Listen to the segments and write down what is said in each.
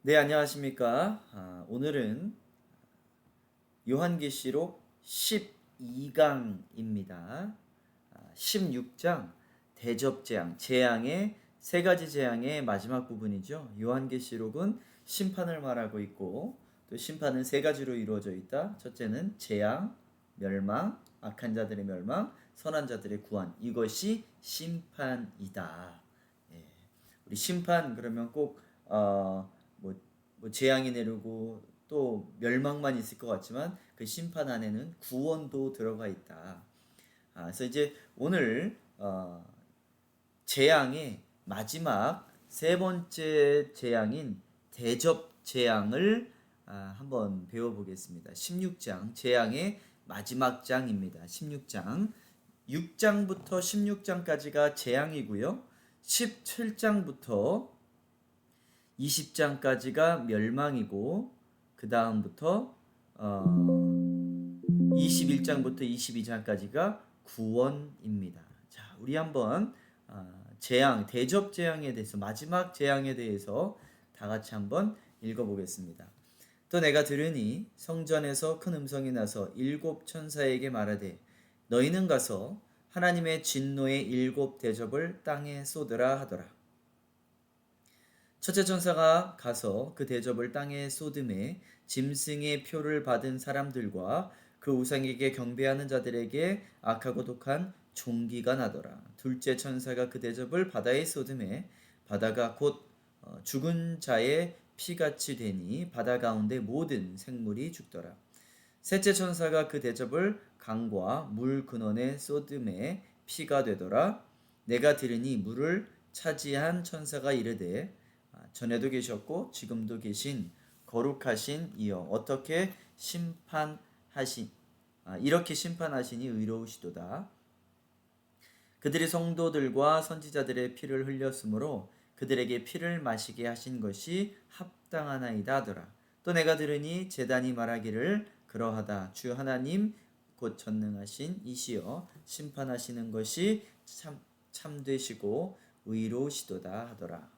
네, 안녕하십니까. 오늘은 요한계시록 12강입니다. 16장 대접재앙, 재앙의 세 가지 재앙의 마지막 부분이죠. 요한계시록은 심판을 말하고 있고 또 심판은 세 가지로 이루어져 있다. 첫째는 재앙, 멸망, 악한 자들의 멸망, 선한 자들의 구원. 이것이 심판이다. 예. 우리 심판 그러면 꼭 뭐, 재앙이 내리고 또 멸망만 있을 것 같지만 그 심판 안에는 구원도 들어가 있다. 그래서 이제 오늘 재앙의 마지막 세 번째 재앙인 대접 재앙을 한번 배워보겠습니다. 16장 재앙의 마지막 장입니다. 16장 6장부터 16장까지가 재앙이고요. 17장부터 20장까지가 멸망이고 그 다음부터 21장부터 22장까지가 구원입니다. 자, 우리 한번 재앙, 대접 재앙에 대해서 마지막 재앙에 대해서 다 같이 한번 읽어보겠습니다. 또 내가 들으니 성전에서 큰 음성이 나서 일곱 천사에게 말하되 너희는 가서 하나님의 진노의 일곱 대접을 땅에 쏟으라 하더라. 첫째 천사가 가서 그 대접을 땅에 쏟음에 짐승의 표를 받은 사람들과 그 우상에게 경배하는 자들에게 악하고 독한 종기가 나더라. 둘째 천사가 그 대접을 바다에 쏟음에 바다가 곧 죽은 자의 피같이 되니 바다 가운데 모든 생물이 죽더라. 셋째 천사가 그 대접을 강과 물 근원에 쏟음에 피가 되더라. 내가 들으니 물을 차지한 천사가 이르되 전에도 계셨고 지금도 계신 거룩하신 이여 어떻게 심판하신 이렇게 심판하시니 의로우시도다. 그들이 성도들과 선지자들의 피를 흘렸으므로 그들에게 피를 마시게 하신 것이 합당하나이다 하더라. 또 내가 들으니 제단이 말하기를 그러하다. 주 하나님 곧 전능하신 이시여 심판하시는 것이 참되시고 의로우시도다 하더라.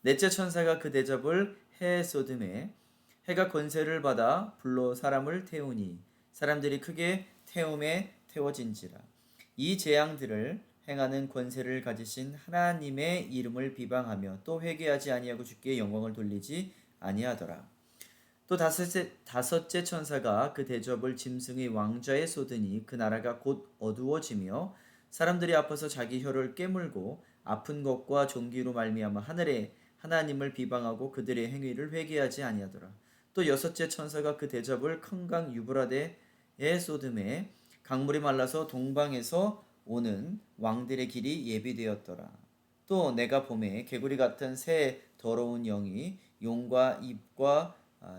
넷째 천사가 그 대접을 해에 쏟음에 해가 권세를 받아 불로 사람을 태우니 사람들이 크게 태움에 태워진지라. 이 재앙들을 행하는 권세를 가지신 하나님의 이름을 비방하며 또 회개하지 아니하고 주께 영광을 돌리지 아니하더라. 또 다섯째 천사가 그 대접을 짐승의 왕좌에 쏟으니 그 나라가 곧 어두워지며 사람들이 아파서 자기 혀를 깨물고 아픈 것과 종기로 말미암아 하늘에 하나님을 비방하고 그들의 행위를 회개하지 아니하더라. 또 여섯째 천사가 그 대접을 큰 강 유브라데에 쏟음에 강물이 말라서 동방에서 오는 왕들의 길이 예비되었더라. 또 내가 봄에 개구리 같은 새 더러운 영이 용과 입과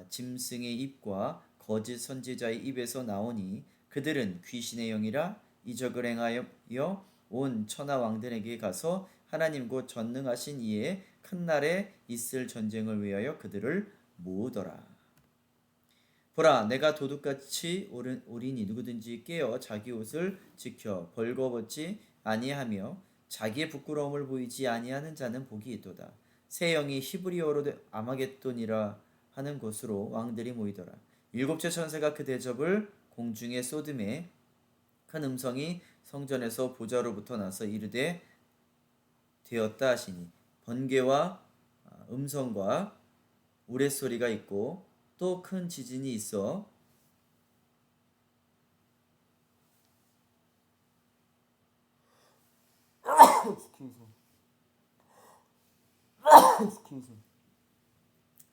짐승의 입과 거짓 선지자의 입에서 나오니 그들은 귀신의 영이라 이적을 행하여 온 천하 왕들에게 가서 하나님 곧 전능하신 이의 큰 날에 있을 전쟁을 위하여 그들을 모으더라. 보라, 내가 도둑같이 오리니 누구든지 깨어 자기 옷을 지켜 벌거벗지 아니하며 자기의 부끄러움을 보이지 아니하는 자는 복이 있도다. 새 영이 히브리어로 아마겟돈이라 하는 곳으로 왕들이 모이더라. 일곱째 천사가 그 대접을 공중에 쏟음에 큰 음성이 성전에서 보좌로부터 나서 이르되 되었다 하시니 번개와 음성과 우레소리가 있고 또 큰 지진이 있어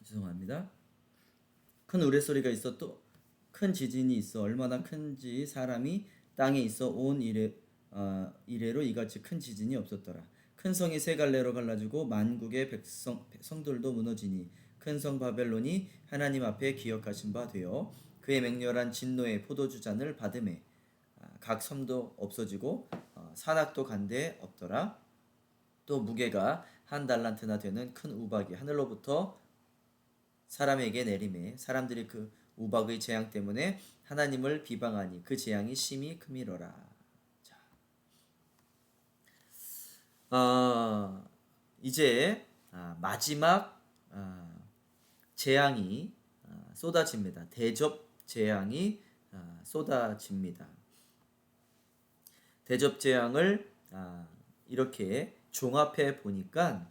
죄송합니다. 큰 우레소리가 있어 또 큰 지진이 있어 얼마나 큰지 사람이 땅에 있어 온 이래로 이같이 큰 지진이 없었더라. 큰 성이 세 갈래로 갈라지고 만국의 성들도 무너지니 큰 성 바벨론이 하나님 앞에 기억하신 바 되어 그의 맹렬한 진노의 포도주 잔을 받음에 각 섬도 없어지고 산악도 간데 없더라. 또 무게가 한 달란트나 되는 큰 우박이 하늘로부터 사람에게 내림에 사람들이 그 우박의 재앙 때문에 하나님을 비방하니 그 재앙이 심히 크미러라. 자, 이제 마지막 재앙이 쏟아집니다. 대접 재앙이 쏟아집니다. 대접 재앙을 이렇게 종합해 보니까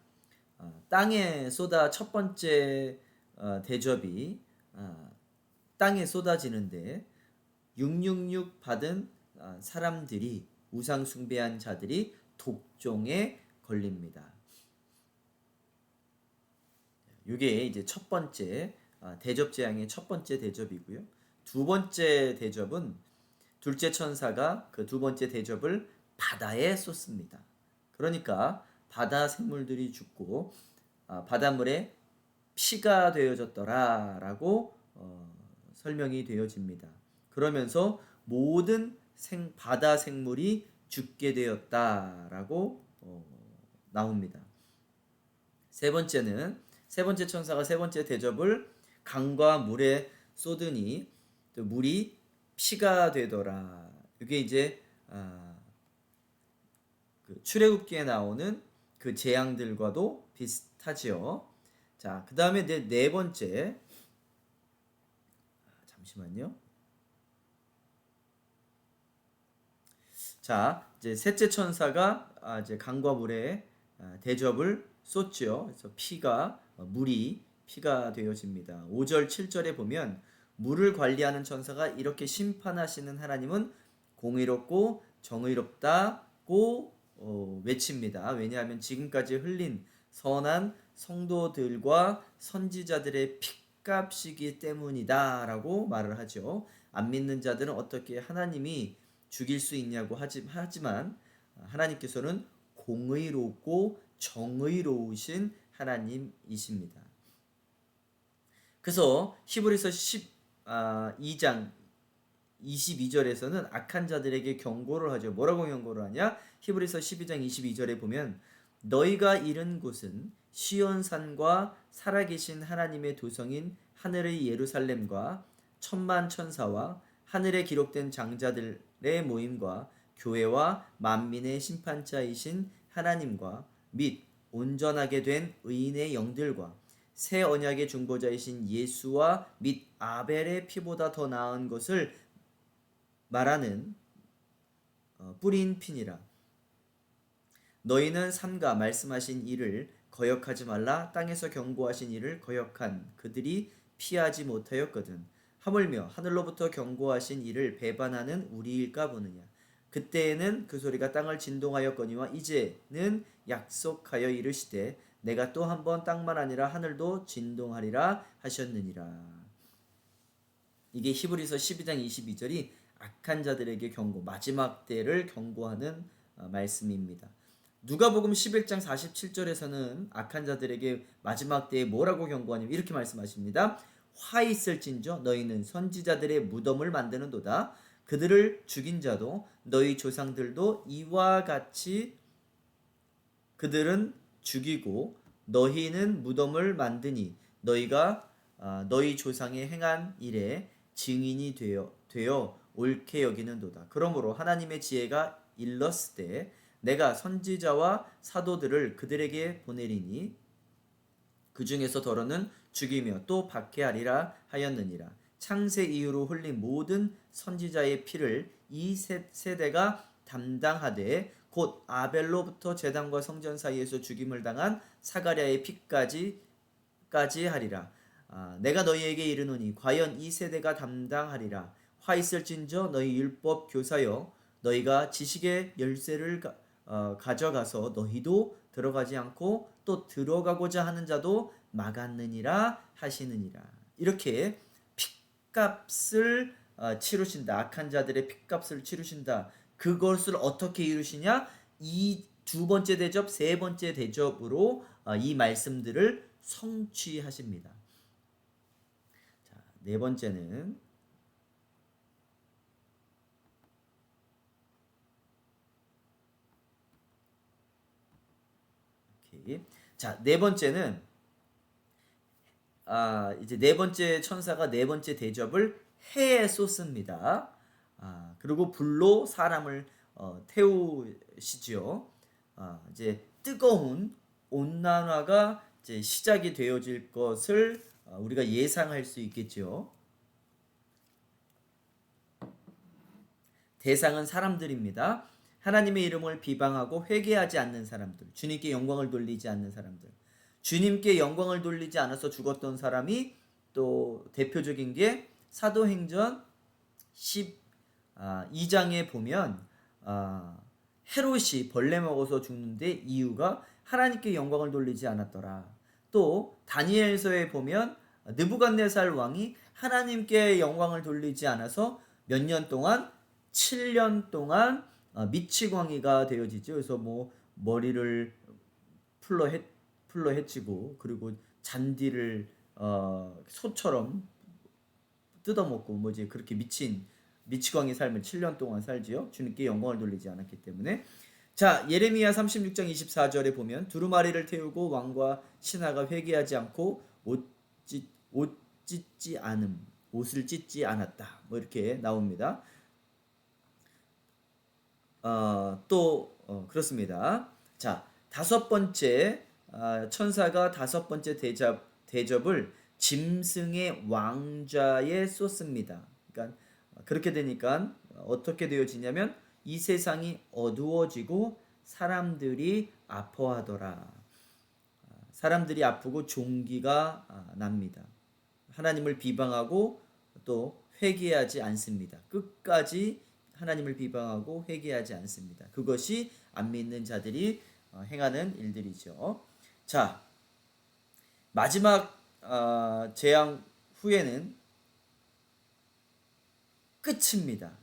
땅에 첫 번째 대접이 땅에 쏟아지는데 666 받은 사람들이 우상 숭배한 자들이 독종에 걸립니다. 이게 이제 첫 번째 대접 재앙의 첫 번째 대접이고요. 두 번째 대접은 둘째 천사가 그 두 번째 대접을 바다에 쏟습니다. 그러니까 바다 생물들이 죽고 바닷물에 피가 되어졌더라라고 설명이 되어집니다. 그러면서 모든 바다 생물이 죽게 되었다라고 나옵니다. 세 번째 천사가 세 번째 대접을 강과 물에 쏟으니 또 물이 피가 되더라. 이게 이제 그 출애굽기에 나오는 그 재앙들과도 비슷하지요. 자, 그 다음에 네 번째, 잠시만요. 자, 이제 셋째 천사가 이제 강과 물에 대접을 쏟죠. 그래서 물이 피가 되어집니다. 5절, 7절에 보면 물을 관리하는 천사가 이렇게 심판하시는 하나님은 공의롭고 정의롭다고 외칩니다. 왜냐하면 지금까지 흘린 선한 성도들과 선지자들의 핏값이기 때문이다 라고 말을 하죠. 안 믿는 자들은 어떻게 하나님이 죽일 수 있냐고 하지만 하나님께서는 공의롭고 정의로우신 하나님이십니다. 그래서 히브리서 12장 22절에서는 악한 자들에게 경고를 하죠. 뭐라고 경고를 하냐? 히브리서 12장 22절에 보면 너희가 이른 곳은 시온산과 살아계신 하나님의 도성인 하늘의 예루살렘과 천만 천사와 하늘에 기록된 장자들의 모임과 교회와 만민의 심판자이신 하나님과 및 온전하게 된 의인의 영들과 새 언약의 중보자이신 예수와 및 아벨의 피보다 더 나은 것을 말하는 뿌린 피니라. 너희는 삼가 말씀하신 이를 거역하지 말라. 땅에서 경고하신 이를 거역한 그들이 피하지 못하였거든. 하물며 하늘로부터 경고하신 이를 배반하는 우리일까 보느냐. 그때에는 그 소리가 땅을 진동하였거니와 이제는 약속하여 이르시되 내가 또 한 번 땅만 아니라 하늘도 진동하리라 하셨느니라. 이게 히브리서 12장 22절이 악한 자들에게 마지막 때를 경고하는 말씀입니다. 누가복음 11장 47절에서는 악한 자들에게 마지막 때에 뭐라고 경고하냐면 이렇게 말씀하십니다. 화 있을진저 너희는 선지자들의 무덤을 만드는도다. 그들을 죽인 자도 너희 조상들도 이와 같이 그들은 죽이고 너희는 무덤을 만드니 너희가 너희 조상의 행한 일에 증인이 되어 옳게 여기는도다. 그러므로 하나님의 지혜가 일렀을 때 내가 선지자와 사도들을 그들에게 보내리니 그 중에서 더러는 죽이며 또 박해하리라 하였느니라. 창세 이후로 흘린 모든 선지자의 피를 이 세대가 담당하되 곧 아벨로부터 제단과 성전 사이에서 죽임을 당한 사가랴의 피까지 하리라. 내가 너희에게 이르노니 과연 이 세대가 담당하리라. 화 있을진저 너희 율법 교사여 너희가 지식의 열쇠를 가져가서 너희도 들어가지 않고 또 들어가고자 하는 자도 막았느니라 하시느니라. 이렇게 핏값을 치르신다. 악한 자들의 핏값을 치르신다. 그것을 어떻게 이루시냐? 이 두 번째 대접, 세 번째 대접으로 이 말씀들을 성취하십니다. 자, 네 번째는 자, 네 번째는 이제 네 번째 천사가 네 번째 대접을 해에 쏟습니다. 그리고 불로 사람을 태우시죠. 이제 뜨거운 온난화가 이제 시작이 되어질 것을 우리가 예상할 수 있겠죠. 대상은 사람들입니다. 하나님의 이름을 비방하고 회개하지 않는 사람들, 주님께 영광을 돌리지 않는 사람들, 주님께 영광을 돌리지 않아서 죽었던 사람이 또 대표적인 게 사도행전 12장에 보면 헤롯이 벌레 먹어서 죽는데 이유가 하나님께 영광을 돌리지 않았더라. 또 다니엘서에 보면 느부갓네살 왕이 하나님께 영광을 돌리지 않아서 몇 년 동안 7년 동안 미치광이가 되어지죠. 그래서 뭐 머리를 풀러 헤치고 그리고 잔디를 소처럼 뜯어먹고 뭐지 그렇게 미치광이 삶을 7년 동안 살지요. 주님께 영광을 돌리지 않았기 때문에. 자, 예레미야 36장 24절에 보면 두루마리를 태우고 왕과 신하가 회개하지 않고 옷을 찢지 않았다. 뭐 이렇게 나옵니다. 그렇습니다. 자, 다섯 번째 천사가 다섯 번째 대접을 짐승의 왕좌에 쏟습니다. 그러니까 그렇게 되니까 어떻게 되어지냐면 이 세상이 어두워지고 사람들이 아파하더라. 사람들이 아프고 종기가 납니다. 하나님을 비방하고 또 회개하지 않습니다. 끝까지 하나님을 비방하고 회개하지 않습니다. 그것이 안 믿는 자들이 행하는 일들이죠. 자, 마지막 재앙 후에는 끝입니다.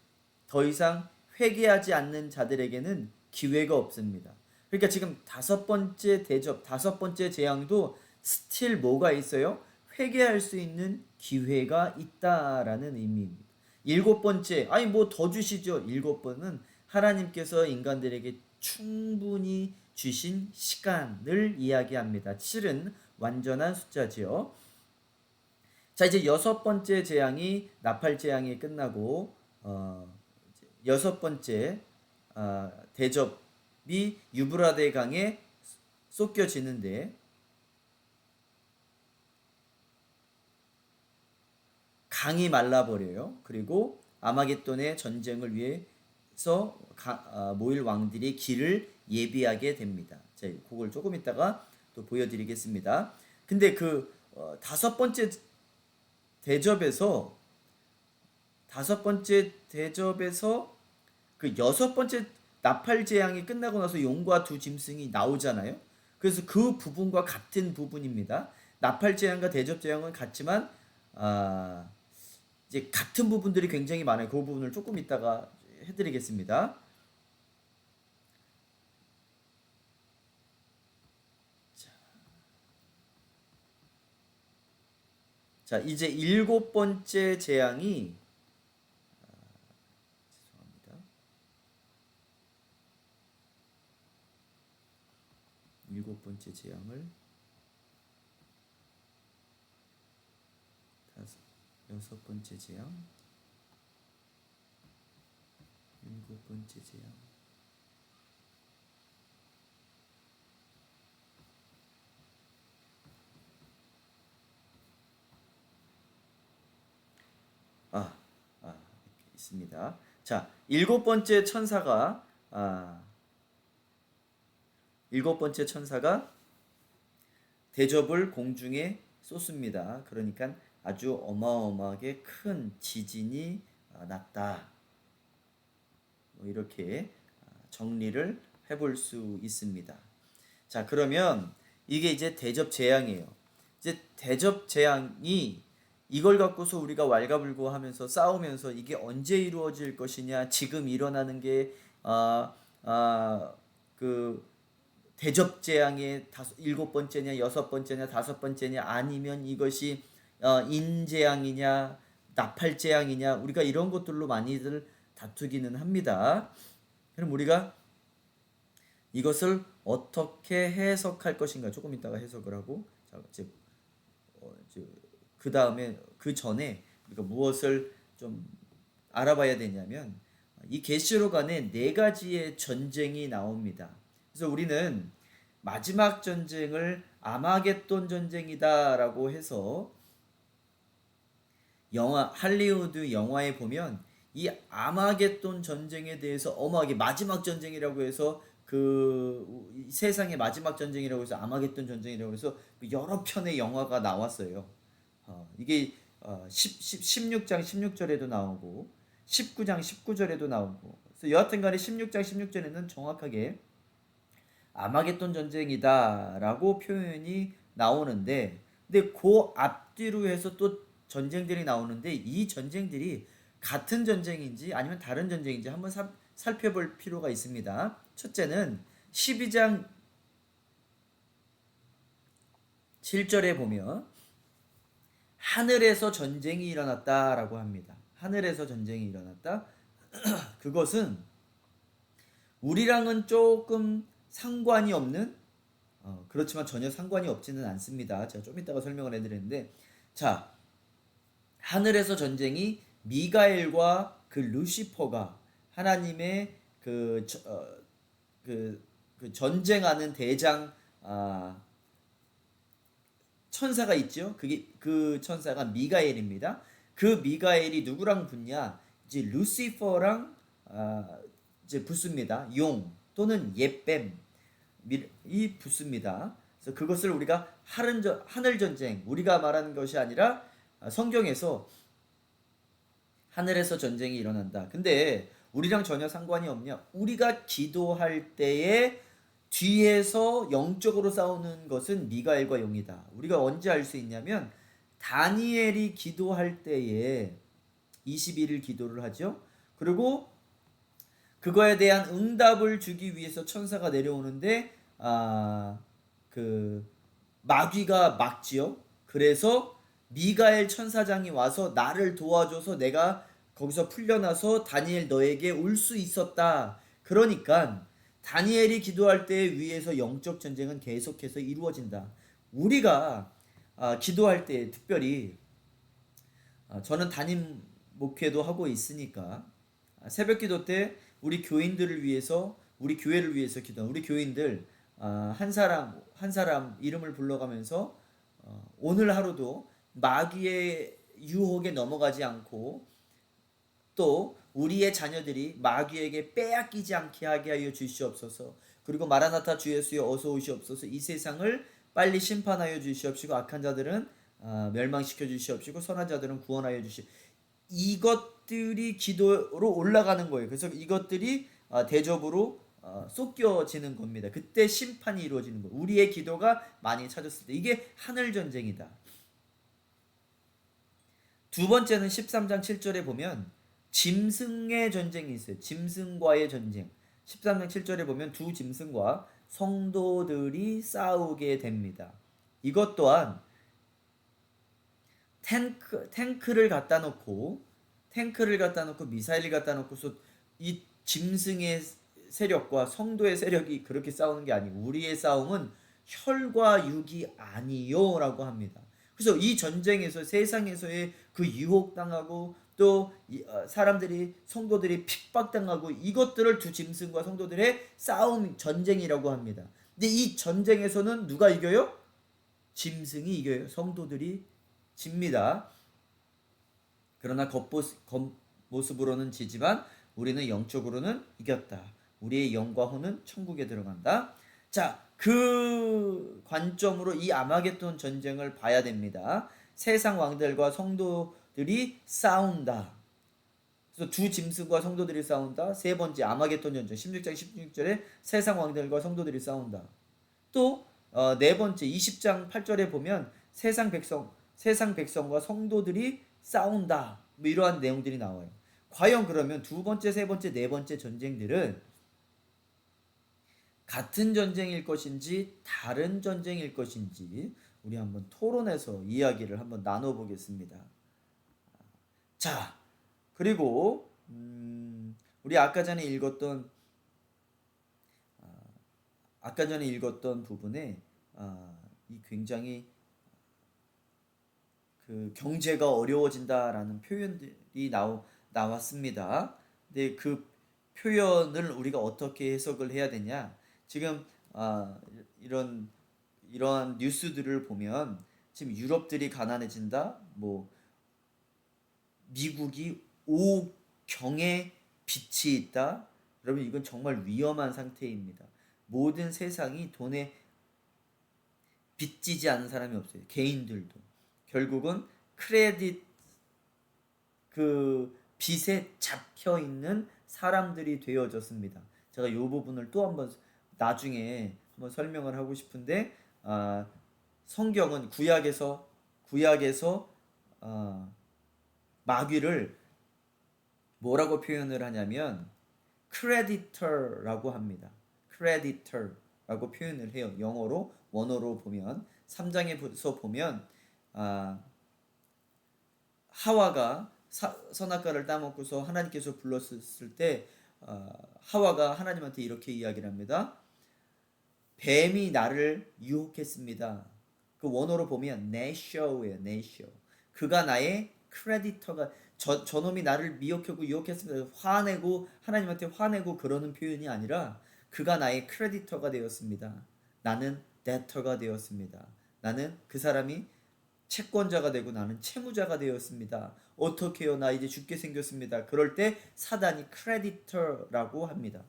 더 이상 회개하지 않는 자들에게는 기회가 없습니다. 그러니까 지금 다섯 번째 대접, 다섯 번째 재앙도 스틸 뭐가 있어요? 회개할 수 있는 기회가 있다라는 의미입니다. 일곱 번째, 아니 뭐 더 주시죠. 일곱 번은 하나님께서 인간들에게 충분히 주신 시간을 이야기합니다. 7은 완전한 숫자지요. 자, 이제 여섯 번째 재앙이 나팔 재앙이 끝나고 여섯 번째 대접이 유브라데 강에 쏟겨지는데 강이 말라버려요. 그리고 아마겟돈의 전쟁을 위해서 모일 왕들이 길을 예비하게 됩니다. 자, 그걸 조금 이따가 또 보여드리겠습니다. 근데 그 다섯 번째 대접에서 그 여섯 번째 나팔 재앙이 끝나고 나서 용과 두 짐승이 나오잖아요. 그래서 그 부분과 같은 부분입니다. 나팔 재앙과 대접 재앙은 같지만 이제 같은 부분들이 굉장히 많아요. 그 부분을 조금 이따가 해드리겠습니다. 자, 이제 일곱 번째 재앙이 죄송합니다. 일곱 번째 재앙을 여섯 번째 재앙, 일곱 번째 재앙. 있습니다. 자, 일곱 번째 천사가 대접을 공중에 쏟습니다. 그러니까 아주 어마어마하게 큰 지진이 났다. 뭐 이렇게 정리를 해볼 수 있습니다. 자, 그러면 이게 이제 대접 재앙이에요. 이제 대접 재앙이 이걸 갖고서 우리가 왈가불고하면서 싸우면서 이게 언제 이루어질 것이냐, 지금 일어나는 게 그 대접 재앙의 일곱 번째냐, 여섯 번째냐, 다섯 번째냐, 아니면 이것이 인재앙이냐, 나팔 재앙이냐, 우리가 이런 것들로 많이들 다투기는 합니다. 그럼 우리가 이것을 어떻게 해석할 것인가 조금 이따가 해석을 하고, 그 다음에 그 전에 우리가 무엇을 좀 알아봐야 되냐면 이 계시록 안에 네 가지의 전쟁이 나옵니다. 그래서 우리는 마지막 전쟁을 아마겟돈 전쟁이다라고 해서 할리우드 영화에 보면 이 아마겟돈 전쟁에 대해서 어마하게 마지막 전쟁이라고 해서 세상의 마지막 전쟁이라고 해서 아마겟돈 전쟁이라고 해서 여러 편의 영화가 나왔어요. 이게 16장 16절에도 나오고 19장 19절에도 나오고, 그래서 여하튼 간에 16장 16절에는 정확하게 아마겟돈 전쟁이다라고 표현이 나오는데, 근데 그 앞뒤로 해서 또 전쟁들이 나오는데 이 전쟁들이 같은 전쟁인지 아니면 다른 전쟁인지 한번 살펴볼 필요가 있습니다. 첫째는 12장 7절에 보면 하늘에서 전쟁이 일어났다라고 합니다. 하늘에서 전쟁이 일어났다. 그것은 우리랑은 조금 상관이 없는, 그렇지만 전혀 상관이 없지는 않습니다. 제가 좀 이따가 설명을 해드리는데, 자, 하늘에서 전쟁이 미가엘과 그 루시퍼가 하나님의 그 전쟁하는 대장 천사가 있죠. 그 천사가 미가엘입니다. 그 미가엘이 누구랑 붙냐? 이제 루시퍼랑 이제 붙습니다. 용 또는 옛뱀이 붙습니다. 그래서 그것을 우리가 하늘 전쟁, 우리가 말하는 것이 아니라 성경에서 하늘에서 전쟁이 일어난다. 근데 우리랑 전혀 상관이 없냐? 우리가 기도할 때에 뒤에서 영적으로 싸우는 것은 미가엘과 용이다. 우리가 언제 알 수 있냐면 다니엘이 기도할 때에 21일 기도를 하죠. 그리고 그거에 대한 응답을 주기 위해서 천사가 내려오는데 그 마귀가 막지요. 그래서 미가엘 천사장이 와서 나를 도와줘서 내가 거기서 풀려나서 다니엘 너에게 올 수 있었다. 그러니까 다니엘이 기도할 때 위에서 영적 전쟁은 계속해서 이루어진다. 우리가 기도할 때 특별히 저는 담임 목회도 하고 있으니까 새벽 기도 때 우리 교인들을 위해서, 우리 교회를 위해서 기도하는 우리 교인들 한 사람 한 사람 이름을 불러가면서 오늘 하루도 마귀의 유혹에 넘어가지 않고 또 우리의 자녀들이 마귀에게 빼앗기지 않게 하게 하여 주시옵소서. 그리고 마라나타 주 예수여 어서 오시옵소서. 이 세상을 빨리 심판하여 주시옵시고 악한 자들은 멸망시켜 주시옵시고 선한 자들은 구원하여 주시. 이것들이 기도로 올라가는 거예요. 그래서 이것들이 대접으로 쏟겨지는 겁니다. 그때 심판이 이루어지는 거예요. 우리의 기도가 많이 찾았을 때 이게 하늘 전쟁이다. 두 번째는 13장 7절에 보면 짐승의 전쟁이 있어요. 짐승과의 전쟁. 13장 7절에 보면 두 짐승과 성도들이 싸우게 됩니다. 이것 또한 탱크를 갖다 놓고 미사일을 갖다 놓고서 이 짐승의 세력과 성도의 세력이 그렇게 싸우는 게 아니고 우리의 싸움은 혈과 육이 아니요라고 합니다. 그래서 이 전쟁에서 세상에서의 그 유혹당하고 또 사람들이 성도들이 핍박당하고 이것들을 두 짐승과 성도들의 싸움 전쟁이라고 합니다. 근데 이 전쟁에서는 누가 이겨요? 짐승이 이겨요. 성도들이 집니다. 그러나 겉모습으로는 지지만 우리는 영적으로는 이겼다. 우리의 영과 혼은 천국에 들어간다. 자, 그 관점으로 이 아마겟돈 전쟁을 봐야 됩니다. 세상 왕들과 성도들이 싸운다. 그래서 두 짐승과 성도들이 싸운다. 세 번째 아마겟돈 전쟁 16장 16절에 세상 왕들과 성도들이 싸운다. 또 네 번째 20장 8절에 보면 세상 백성과 성도들이 싸운다. 뭐 이러한 내용들이 나와요. 과연 그러면 두 번째, 세 번째, 네 번째 전쟁들은 같은 전쟁일 것인지 다른 전쟁일 것인지 우리 한번 토론해서 이야기를 한번 나눠보겠습니다. 자, 그리고 우리 아까 전에 읽었던 부분에 이 굉장히 그 경제가 어려워진다라는 표현들이 나왔습니다. 근데 그 표현을 우리가 어떻게 해석을 해야 되냐? 지금 아, 이러한 뉴스들을 보면 지금 유럽들이 가난해진다. 뭐 미국이 오경에 빚이 있다. 여러분 이건 정말 위험한 상태입니다. 모든 세상이 돈에 빚지지 않은 사람이 없어요. 개인들도. 결국은 크레딧 그 빚에 잡혀 있는 사람들이 되어졌습니다. 제가 이 부분을 또 한번 나중에 한번 설명을 하고 싶은데 성경은 구약에서 아, 마귀를 뭐라고 표현을 하냐면 creditor라고 합니다. creditor라고 표현을 해요. 영어로 원어로 보면 3장에서 보면 하와가 선악과를 따먹고서 하나님께서 불렀을 때 하와가 하나님한테 이렇게 이야기를 합니다. 뱀이 나를 유혹했습니다. 그 원어로 보면 네쇼예요. 네쇼. 그가 나의 크레디터가 저놈이 나를 미혹하고 유혹했습니다. 화내고 하나님한테 화내고 그러는 표현이 아니라 그가 나의 크레디터가 되었습니다. 나는 데터가 되었습니다. 나는 그 사람이 채권자가 되고 나는 채무자가 되었습니다. 어떻게요? 나 이제 죽게 생겼습니다. 그럴 때 사단이 크레디터라고 합니다.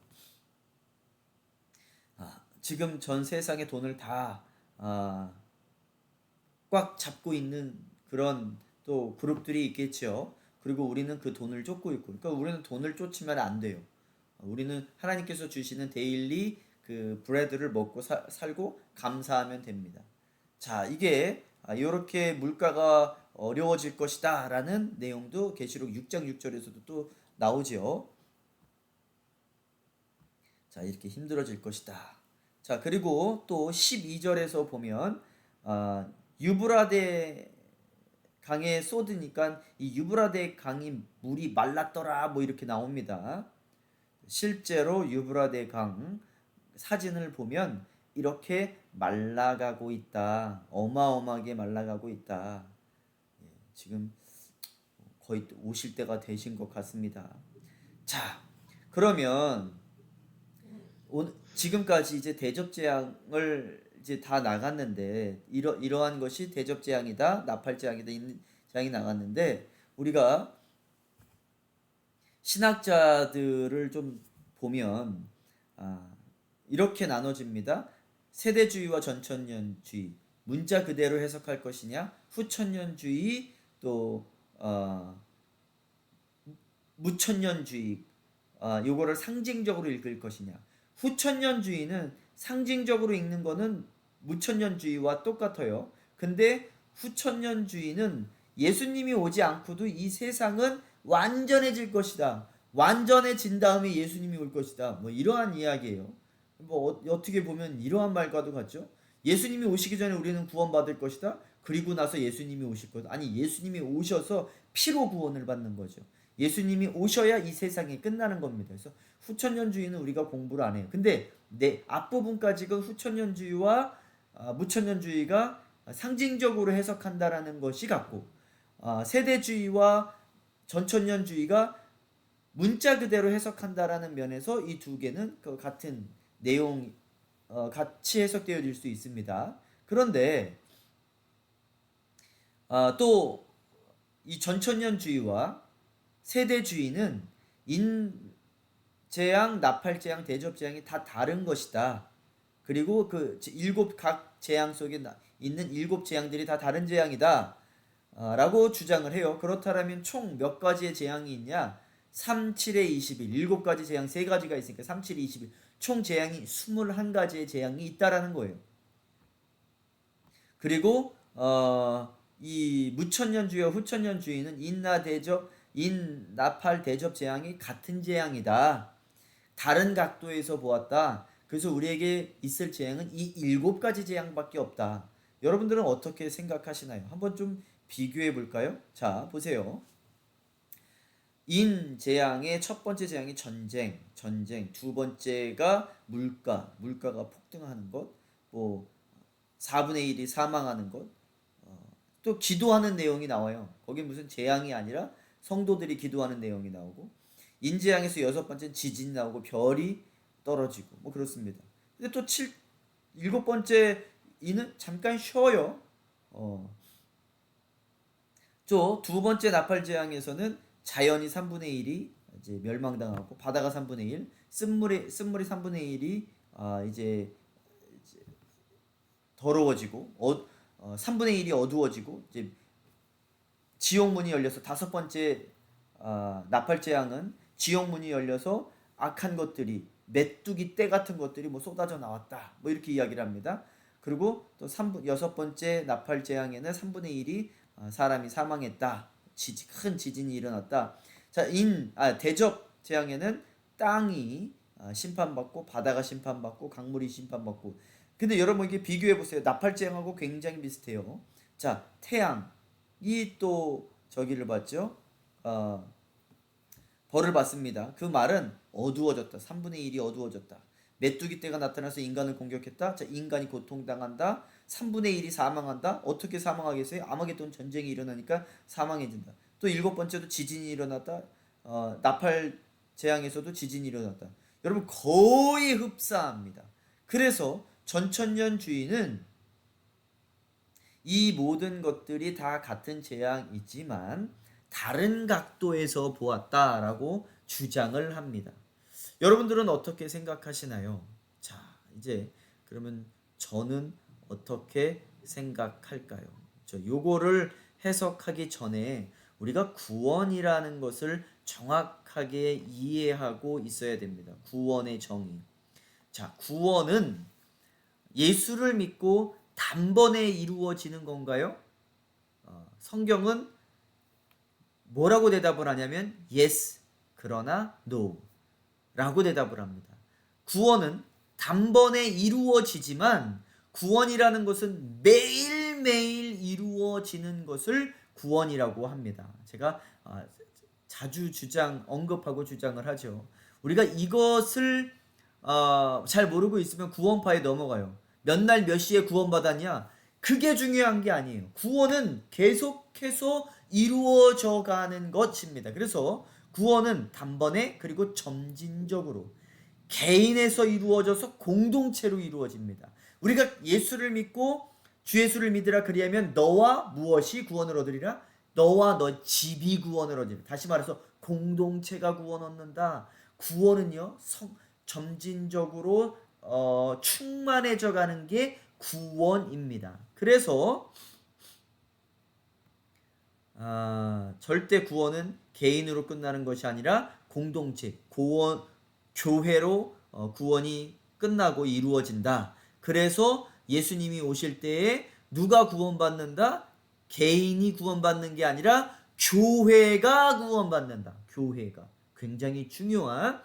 지금 전 세상의 돈을 다 꽉 잡고 있는 그런 또 그룹들이 있겠죠. 그리고 우리는 그 돈을 쫓고 있고, 그러니까 우리는 돈을 쫓으면 안 돼요. 우리는 하나님께서 주시는 데일리 그 브레드를 먹고 살고 감사하면 됩니다. 자, 이게 이렇게 물가가 어려워질 것이다 라는 내용도 계시록 6장 6절에서도 또 나오죠. 자, 이렇게 힘들어질 것이다. 자, 그리고 또 12절에서 보면 유브라데 강에 쏟으니까 이 유브라데 강이 물이 말랐더라 뭐 이렇게 나옵니다. 실제로 유브라데 강 사진을 보면 이렇게 말라가고 있다. 어마어마하게 말라가고 있다. 지금 거의 오실 때가 되신 것 같습니다. 자, 그러면 지금까지 이제 대접재앙을 이제 다 나갔는데 이러한 것이 대접재앙이다, 나팔재앙이다, 재앙이 나갔는데 우리가 신학자들을 좀 보면 이렇게 나눠집니다. 세대주의와 전천년주의, 문자 그대로 해석할 것이냐, 후천년주의, 또 무천년주의, 요거를 상징적으로 읽을 것이냐. 후천년주의는 상징적으로 읽는 거는 무천년주의와 똑같아요. 근데 후천년주의는 예수님이 오지 않고도 이 세상은 완전해질 것이다. 완전해진 다음에 예수님이 올 것이다. 뭐 이러한 이야기예요. 뭐 어떻게 보면 이러한 말과도 같죠. 예수님이 오시기 전에 우리는 구원받을 것이다. 그리고 나서 예수님이 오실 것. 아니 예수님이 오셔서 피로 구원을 받는 거죠. 예수님이 오셔야 이 세상이 끝나는 겁니다. 그래서 후천년주의는 우리가 공부를 안 해요. 근데 내 앞부분까지가 후천년주의와 무천년주의가 상징적으로 해석한다라는 것이 같고 세대주의와 전천년주의가 문자 그대로 해석한다라는 면에서 이 두 개는 그 같은 내용 같이 해석되어질 수 있습니다. 그런데 또 이 전천년주의와 세대주의는 인재앙, 나팔재앙, 대접재앙이 다 다른 것이다. 그리고 그 각 재앙 속에 있는 7재앙들이 다 다른 재앙이다. 라고 주장을 해요. 그렇다면 총 몇 가지의 재앙이 있냐? 3, 7에 21, 7가지 재앙 3가지가 있으니까 3, 7에 21, 총 재앙이 21가지의 재앙이 있다라는 거예요. 그리고 이 무천년주의와 후천년주의는 나팔, 대접 재앙이 같은 재앙이다. 다른 각도에서 보았다. 그래서 우리에게 있을 재앙은 이 7가지 재앙밖에 없다. 여러분들은 어떻게 생각하시나요? 한번 좀 비교해 볼까요? 자, 보세요. 재앙의 첫 번째 재앙이 전쟁. 두 번째가 물가가 폭등하는 것. 뭐 4분의 1이 사망하는 것. 또 기도하는 내용이 나와요. 거기 무슨 재앙이 아니라 성도들이 기도하는 내용이 나오고 인재앙에서 6번째는 지진이 나오고 별이 떨어지고 뭐 그렇습니다. 근데 또 일곱 번째 이는 잠깐 쉬어요. 두 번째 나팔 재앙에서는 자연이 3분의 1이 이제 멸망당하고 바다가 3분의 1, 쓴물이 3분의 1이 이제 더러워지고 3분의 1이 어두워지고 이제 지옥문이 열려서 다섯 번째 나팔 재앙은 지옥문이 열려서 악한 것들이 메뚜기 떼 같은 것들이 뭐 쏟아져 나왔다. 뭐 이렇게 이야기를 합니다. 그리고 또 여섯 번째 나팔 재앙에는 3분의 1이 사람이 사망했다. 큰 지진이 일어났다. 자, 대접 재앙에는 땅이 심판받고 바다가 심판받고 강물이 심판받고. 근데 여러분 이게 비교해 보세요. 나팔 재앙하고 굉장히 비슷해요. 자, 태양이 또 저기를 받죠. 벌을 받습니다. 그 말은 어두워졌다. 3분의 1이 어두워졌다. 메뚜기 떼가 나타나서 인간을 공격했다. 자, 인간이 고통당한다. 3분의 1이 사망한다. 어떻게 사망하겠어요? 아마겟돈 전쟁이 일어나니까 사망해진다. 또 일곱 번째도 지진이 일어났다. 나팔 재앙에서도 지진이 일어났다. 여러분 거의 흡사합니다. 그래서 전천년 주의는 이 모든 것들이 다 같은 재앙이지만 다른 각도에서 보았다라고 주장을 합니다. 여러분들은 어떻게 생각하시나요? 자, 이제 그러면 저는 어떻게 생각할까요? 요거를 해석하기 전에 우리가 구원이라는 것을 정확하게 이해하고 있어야 됩니다. 구원의 정의. 자, 구원은 예수를 믿고 단번에 이루어지는 건가요? 성경은 뭐라고 대답을 하냐면 yes, 그러나 no 라고 대답을 합니다. 구원은 단번에 이루어지지만 구원이라는 것은 매일매일 이루어지는 것을 구원이라고 합니다. 제가 자주 언급하고 주장을 하죠. 우리가 이것을 잘 모르고 있으면 구원파에 넘어가요. 몇 날 몇 시에 구원받았냐? 그게 중요한 게 아니에요. 구원은 계속해서 이루어져 가는 것입니다. 그래서 구원은 단번에 그리고 점진적으로 개인에서 이루어져서 공동체로 이루어집니다. 우리가 예수를 믿고 주 예수를 믿으라 그리하면 너와 무엇이 구원을 얻으리라? 너와 너 집이 구원을 얻으리라. 다시 말해서 공동체가 구원 얻는다. 구원은요 점진적으로 충만해져 가는 게 구원입니다. 그래서 절대 구원은 개인으로 끝나는 것이 아니라 공동체, 교회로 구원이 끝나고 이루어진다. 그래서 예수님이 오실 때에 누가 구원받는다? 개인이 구원받는 게 아니라 교회가 구원받는다. 교회가 굉장히 중요한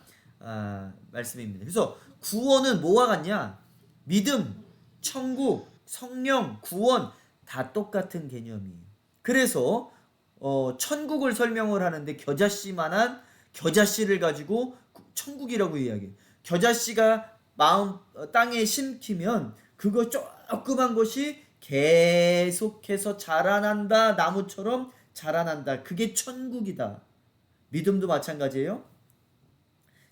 말씀입니다. 그래서 구원은 뭐와 같냐? 믿음, 천국, 성령, 구원 다 똑같은 개념이에요. 그래서 천국을 설명을 하는데 겨자씨를 가지고 천국이라고 이야기해요. 겨자씨가 땅에 심기면 그거 조그만 것이 계속해서 자라난다. 나무처럼 자라난다. 그게 천국이다. 믿음도 마찬가지예요.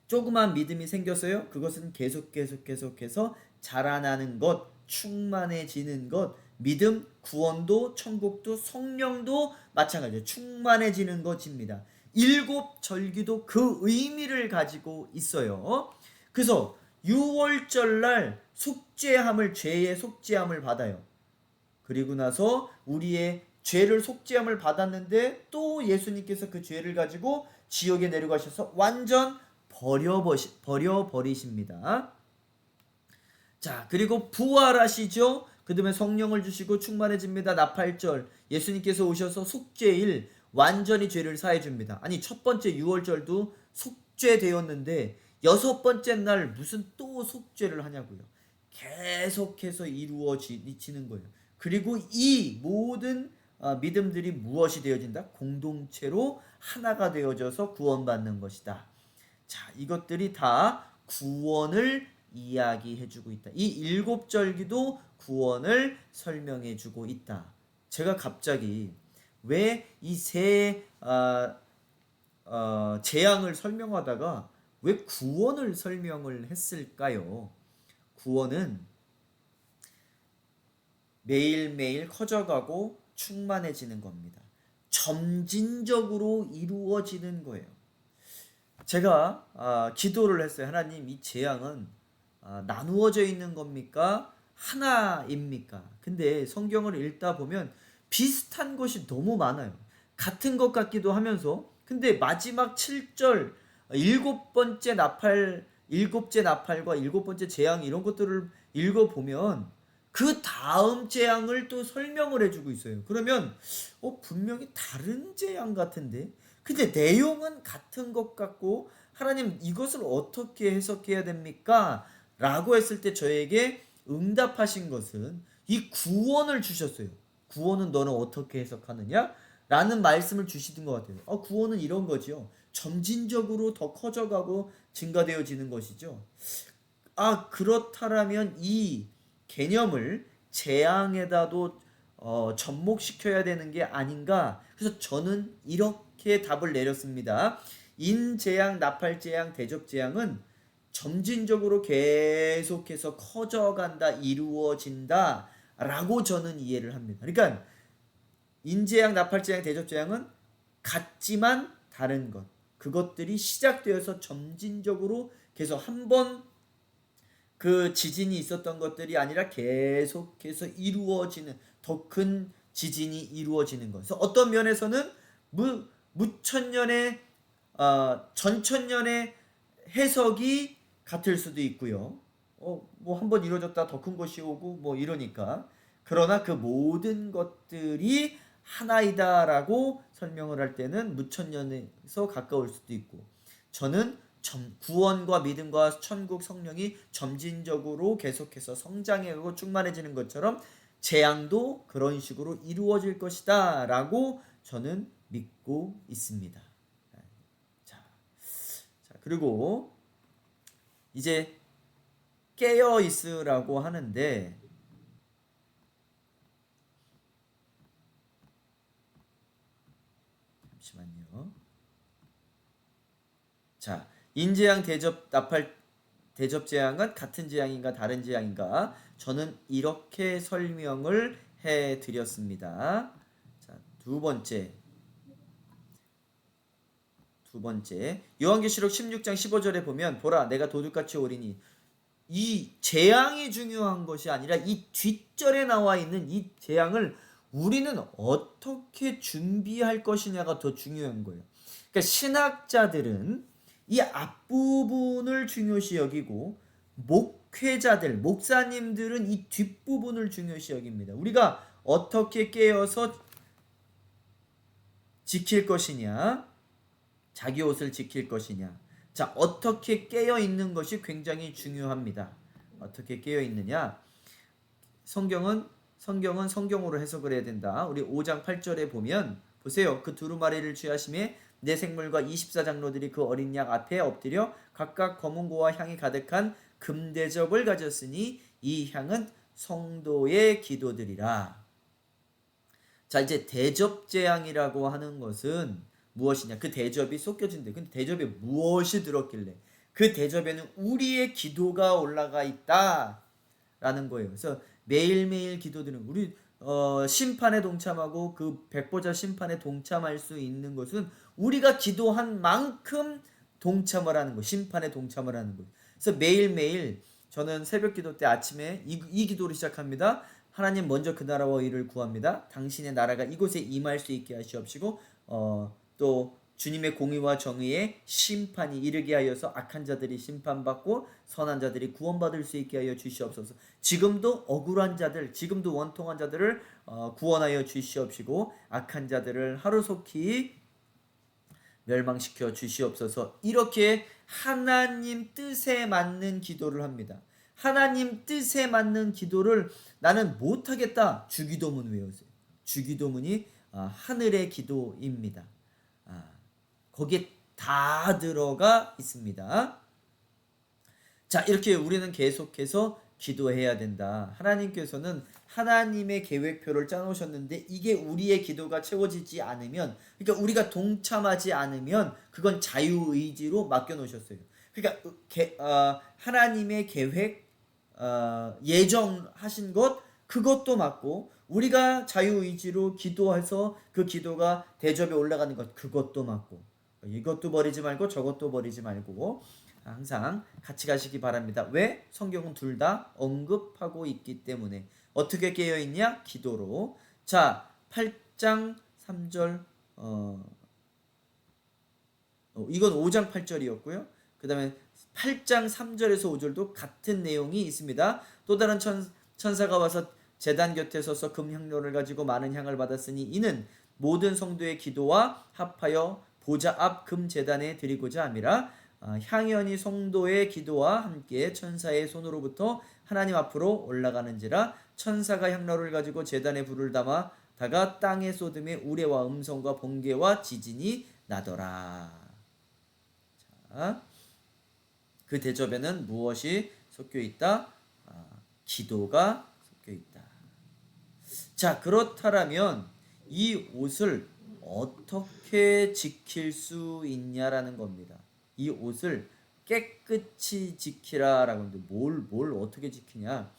조그만 믿음이 생겼어요. 그것은 계속해서 자라나는 것, 충만해지는 것, 믿음, 구원도, 천국도, 성령도 마찬가지예요. 충만해지는 것입니다. 일곱 절기도 그 의미를 가지고 있어요. 그래서 유월절날 죄의 속죄함을 받아요. 그리고 나서 우리의 죄를 속죄함을 받았는데 또 예수님께서 그 죄를 가지고 지옥에 내려가셔서 완전 버려버리십니다. 자, 그리고 부활하시죠. 그 다음에 성령을 주시고 충만해집니다. 나팔절, 예수님께서 오셔서 속죄일 완전히 죄를 사해 줍니다. 아니, 첫 번째 유월절도 속죄되었는데 여섯 번째 날 무슨 또 속죄를 하냐고요. 계속해서 이루어지는 거예요. 그리고 이 모든 믿음들이 무엇이 되어진다? 공동체로 하나가 되어져서 구원받는 것이다. 자, 이것들이 다 구원을 이야기해주고 있다. 이 일곱 절기도 구원을 설명해주고 있다. 제가 갑자기 왜 이 세 재앙을 설명하다가 왜 구원을 설명을 했을까요? 구원은 매일매일 커져가고 충만해지는 겁니다. 점진적으로 이루어지는 거예요. 제가 기도를 했어요. 하나님, 이 재앙은 나누어져 있는 겁니까? 하나입니까? 근데 성경을 읽다 보면 비슷한 것이 너무 많아요. 같은 것 같기도 하면서, 근데 마지막 7절 일곱째 나팔과 일곱 번째 재앙, 이런 것들을 읽어보면 그 다음 재앙을 또 설명을 해주고 있어요. 그러면 분명히 다른 재앙 같은데, 근데 내용은 같은 것 같고, 하나님 이것을 어떻게 해석해야 됩니까? 라고 했을 때 저에게 응답하신 것은 이 구원을 주셨어요. 구원은 너는 어떻게 해석하느냐? 라는 말씀을 주시던 것 같아요. 구원은 이런 거죠. 점진적으로 더 커져가고 증가되어지는 것이죠. 그렇다면 이 개념을 재앙에다도 접목시켜야 되는 게 아닌가. 그래서 저는 이렇게 답을 내렸습니다. 인재앙, 나팔재앙, 대접재앙은 점진적으로 계속해서 커져간다, 이루어진다 라고 저는 이해를 합니다. 그러니까 인재앙, 나팔재앙, 대접재앙은 같지만 다른 것, 그것들이 시작되어서 점진적으로 계속 한번 그 지진이 있었던 것들이 아니라 계속해서 이루어지는, 더 큰 지진이 이루어지는 것. 그래서 어떤 면에서는 무천년의 전천년의 해석이 같을 수도 있고요. 뭐 한번 이루어졌다 더 큰 것이 오고 뭐 이러니까. 그러나 그 모든 것들이 하나이다라고 설명을 할 때는 무천년에서 가까울 수도 있고, 저는 구원과 믿음과 천국 성령이 점진적으로 계속해서 성장하고 충만해지는 것처럼 재앙도 그런 식으로 이루어질 것이다 라고 저는 믿고 있습니다. 자, 그리고 이제 깨어 있으라고 하는데, 잠시만요. 자, 인재앙, 대접, 나팔, 대접재앙은 같은 재앙인가 다른 재앙인가? 저는 이렇게 설명을 해드렸습니다. 자, 두 번째 요한계시록 16장 15절에 보면, 보라 내가 도둑같이 오리니, 이 재앙이 중요한 것이 아니라 이 뒷절에 나와 있는 이 재앙을 우리는 어떻게 준비할 것이냐가 더 중요한 거예요. 그러니까 신학자들은 이 앞부분을 중요시 여기고, 목회자들, 목사님들은 이 뒷부분을 중요시 여깁니다. 우리가 어떻게 깨어서 지킬 것이냐, 자기 옷을 지킬 것이냐. 자, 어떻게 깨어 있는 것이 굉장히 중요합니다. 어떻게 깨어 있느냐? 성경은 성경으로 해석을 해야 된다. 우리 5장 8절에 보면 보세요. 그 두루마리를 취하심에 내 생물과 24장로들이 그 어린 양 앞에 엎드려 각각 검은고와 향이 가득한 금대접을 가졌으니 이 향은 성도의 기도들이라. 자, 이제 대접재앙이라고 하는 것은 무엇이냐? 그 대접이 쏟겨진대. 근데 대접에 무엇이 들었길래? 그 대접에는 우리의 기도가 올라가 있다라는 거예요. 그래서 매일매일 기도드리는, 우리 심판에 동참하고 그 백보자 심판에 동참할 수 있는 것은 우리가 기도한 만큼 동참을 하는 거, 심판에 동참을 하는 거. 그래서 매일매일 저는 새벽 기도 때 아침에 이 기도를 시작합니다. 하나님, 먼저 그 나라와 의를 구합니다. 당신의 나라가 이곳에 임할 수 있게 하시옵시고, 또 주님의 공의와 정의의 심판이 이르게 하여서 악한 자들이 심판받고 선한 자들이 구원받을 수 있게 하여 주시옵소서. 지금도 억울한 자들, 지금도 원통한 자들을 구원하여 주시옵시고 악한 자들을 하루속히 멸망시켜 주시옵소서. 이렇게 하나님 뜻에 맞는 기도를 합니다. 하나님 뜻에 맞는 기도를 나는 못하겠다. 주기도문 외우세요. 주기도문이 하늘의 기도입니다. 거기에 다 들어가 있습니다. 자, 이렇게 우리는 계속해서 기도해야 된다. 하나님께서는 하나님의 계획표를 짜놓으셨는데 이게 우리의 기도가 채워지지 않으면, 그러니까 우리가 동참하지 않으면 그건 자유의지로 맡겨놓으셨어요. 그러니까 하나님의 계획, 예정하신 것, 그것도 맞고, 우리가 자유의지로 기도해서 그 기도가 대접에 올라가는 것, 그것도 맞고, 이것도 버리지 말고 저것도 버리지 말고 항상 같이 가시기 바랍니다. 왜? 성경은 둘 다 언급하고 있기 때문에. 어떻게 깨어있냐? 기도로. 자, 8장 3절, 이건 5장 8절이었고요. 그 다음에 8장 3절에서 5절도 같은 내용이 있습니다. 또 다른 천사가 와서 제단 곁에 서서 금향로를 가지고 많은 향을 받았으니 이는 모든 성도의 기도와 합하여 보좌 앞 금제단에 드리고자 함이라. 향연이 성도의 기도와 함께 천사의 손으로부터 하나님 앞으로 올라가는지라. 천사가 향로를 가지고 제단에 불을 담아다가 땅에 쏟음에 우레와 음성과 번개와 지진이 나더라. 자, 그 대접에는 무엇이 섞여 있다? 기도가 섞여 있다. 자, 그렇다면 이 옷을 어떻게 지킬 수 있냐라는 겁니다. 이 옷을 깨끗이 지키라라고 하는데 뭘 어떻게 지키냐?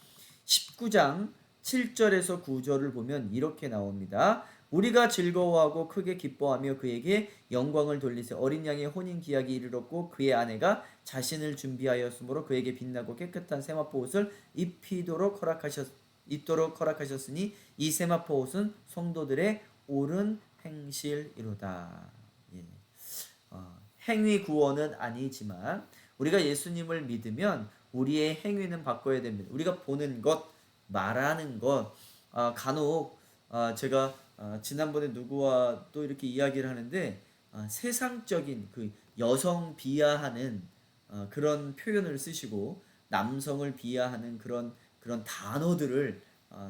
19장 7절에서 9절을 보면 이렇게 나옵니다. 우리가 즐거워하고 크게 기뻐하며 그에게 영광을 돌리세. 어린 양의 혼인 기약이 이르렀고 그의 아내가 자신을 준비하였으므로 그에게 빛나고 깨끗한 세마포 옷을 입도록 허락하셨으니 이 세마포 옷은 성도들의 옳은 행실이로다. 예. 행위 구원은 아니지만 우리가 예수님을 믿으면 우리의 행위는 바꿔야 됩니다. 우리가 보는 것, 말하는 것, 간혹 제가 지난번에 누구와 또 이렇게 이야기를 하는데 세상적인 그 여성 비하하는 그런 표현을 쓰시고 남성을 비하하는 그런 단어들을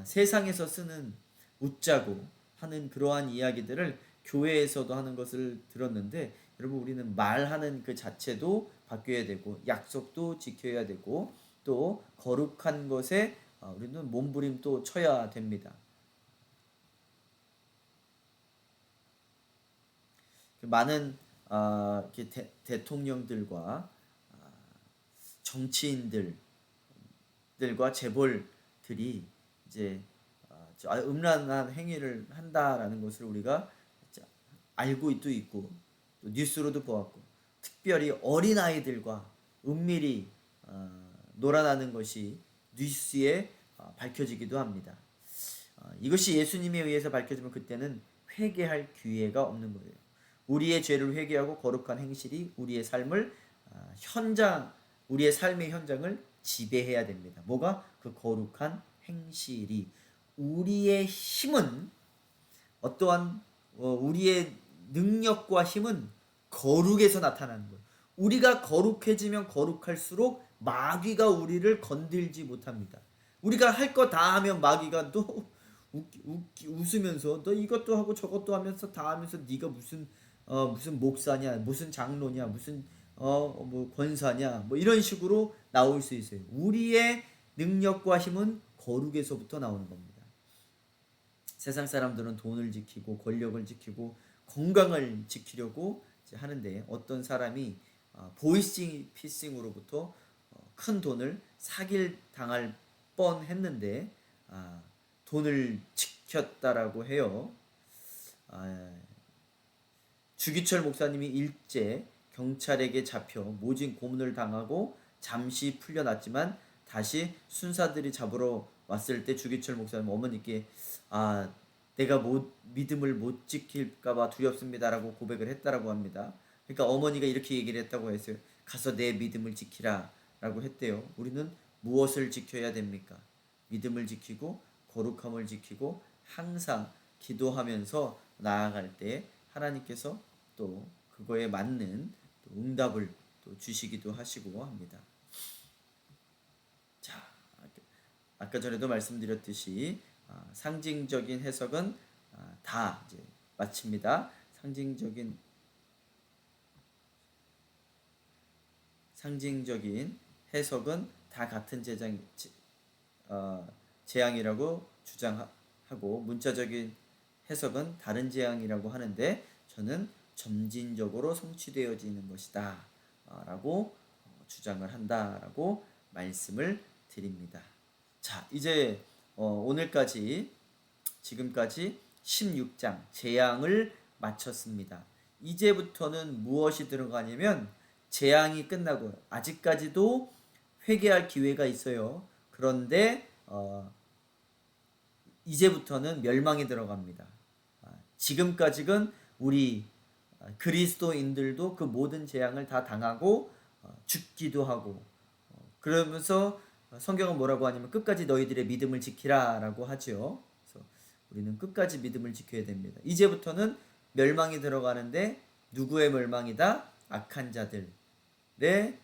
세상에서 쓰는 웃자고 하는 그러한 이야기들을 교회에서도 하는 것을 들었는데, 여러분 우리는 말하는 그 자체도 바뀌어야 되고 약속도 지켜야 되고 또 거룩한 것에 우리는 몸부림도 쳐야 됩니다. 많은 대통령들과 정치인들과 재벌들이 이제 음란한 행위를 한다라는 것을 우리가 알고 또 있고 또 뉴스로도 보았고, 특별히 어린 아이들과 은밀히 놀아나는 것이 뉴스에 밝혀지기도 합니다. 이것이 예수님에 의해서 밝혀지면 그때는 회개할 기회가 없는 거예요. 우리의 죄를 회개하고 거룩한 행실이 우리의 삶을 우리의 삶의 현장을 지배해야 됩니다. 뭐가? 그 거룩한 행실이. 우리의 힘은 어떠한 우리의 능력과 힘은 거룩에서 나타나는 거예요. 우리가 거룩해지면 거룩할수록 마귀가 우리를 건들지 못합니다. 우리가 할 거 다 하면 마귀가 또 웃으면서 너 이것도 하고 저것도 하면서 다 하면서 네가 무슨 목사냐, 무슨 장로냐, 무슨 뭐 권사냐, 뭐 이런 식으로 나올 수 있어요. 우리의 능력과 힘은 거룩에서부터 나오는 겁니다. 세상 사람들은 돈을 지키고 권력을 지키고 건강을 지키려고 하는데, 어떤 사람이 보이스피싱으로부터 큰 돈을 사기를 당할 뻔했는데 돈을 지켰다라고 해요. 주기철 목사님이 일제 경찰에게 잡혀 모진 고문을 당하고 잠시 풀려났지만 다시 순사들이 잡으러 왔을 때 주기철 목사님 어머니께 내가 믿음을 못 지킬까봐 두렵습니다라고 고백을 했다라고 합니다. 그러니까 어머니가 이렇게 얘기를 했다고 했어요. 가서 내 믿음을 지키라 라고 했대요. 우리는 무엇을 지켜야 됩니까? 믿음을 지키고 거룩함을 지키고 항상 기도하면서 나아갈 때 하나님께서 또 그거에 맞는 또 응답을 또 주시기도 하시고 합니다. 자, 아까 전에도 말씀드렸듯이 상징적인 해석은 다 이제 마칩니다. 상징적인 해석은 다 같은 재앙이라고 주장하고, 문자적인 해석은 다른 재앙이라고 하는데 저는 점진적으로 성취되어지는 것이다 라고 주장을 한다라고 말씀을 드립니다. 자, 이제 오늘까지 지금까지 16장 재앙을 마쳤습니다. 이제부터는 무엇이 들어가냐면 재앙이 끝나고 아직까지도 회개할 기회가 있어요. 그런데 이제부터는 멸망이 들어갑니다. 지금까지는 우리 그리스도인들도 그 모든 재앙을 다 당하고 죽기도 하고 그러면서 성경은 뭐라고 하냐면 끝까지 너희들의 믿음을 지키라 라고 하죠. 그래서 우리는 끝까지 믿음을 지켜야 됩니다. 이제부터는 멸망이 들어가는데 누구의 멸망이다? 악한 자들의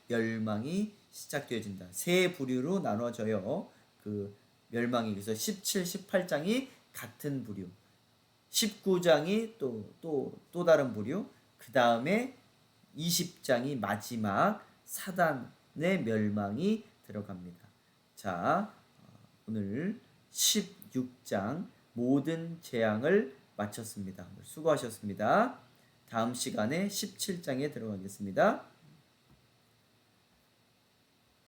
멸망이 시작되어진다. 세 부류로 나눠져요. 그 멸망이. 그래서 17, 18장이 같은 부류, 19장이 또 다른 부류, 그 다음에 20장이 마지막 사단의 멸망이 들어갑니다. 자, 오늘 16장 모든 재앙을 마쳤습니다. 수고하셨습니다. 다음 시간에 17장에 들어가겠습니다.